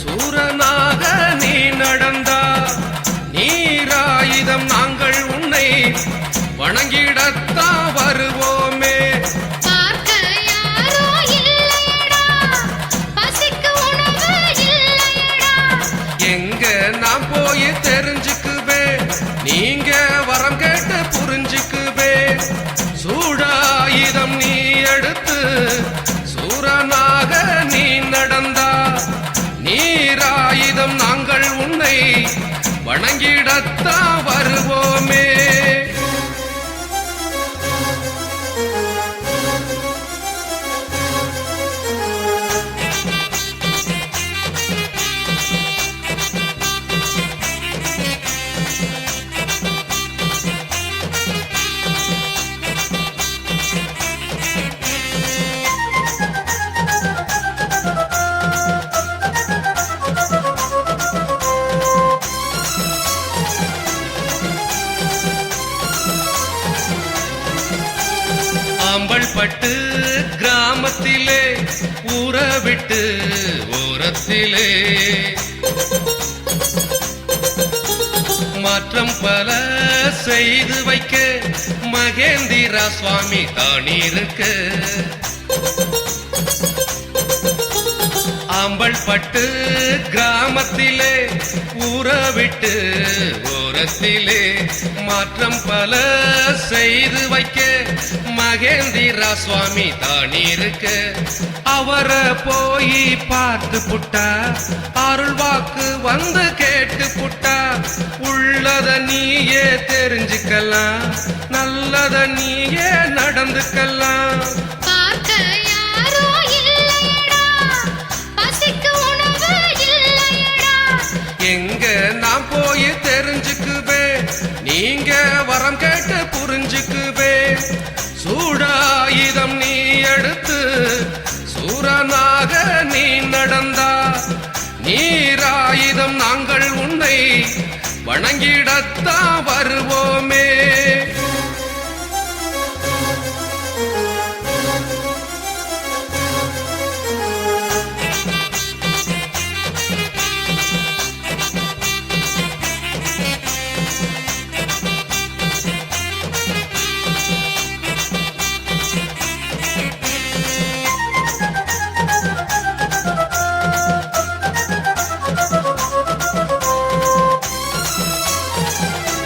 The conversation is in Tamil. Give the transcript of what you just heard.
சூரனாக நீ நடந்தா நீராயுதம் நாங்கள் உன்னை வணங்கிடத்தான் வருவோமே. எங்க நான் போய் தெரிஞ்சுக்குவே, நீங்க வரம் கேட்டு புரிஞ்சுக்குவே. சூடாயுதம் நீ எடுத்து சூரனாக நீ நடந்தா நீராயுதம் நாங்கள் உன்னை வணங்கிடத்தான் வருவோமே. ஆம்பல்பட்டு கிராமத்திலே ஊற விட்டு ஓரத்திலே மாற்றம் பல செய்து வைக்க மகேந்திரா சுவாமி தானிருக்கு. ஆம்பல்பட்டு கிராமத்திலே ஊற விட்டு ஓரத்திலே மாற்றம் பல செய்து வைக்க மகேந்திரா சுவாமி தானிருக்கு. அவரை போய் பார்த்து புட்டா அருள் வாக்கு வந்து கேட்டு புட்டா உள்ளத நீயே தெரிஞ்சுக்கலாம், நல்லத நீயே நடந்துக்கலாம். எங்க நான் போய் தெரிஞ்சுக்குவே, நீங்க வரம் கேட்டு புரிஞ்சுக்குவே. சூடாயுதம் நீ எடுத்து சூரனாக நீ நடந்தா நீராயுதம் நாங்கள் உன்னை வணங்கிடத்தான்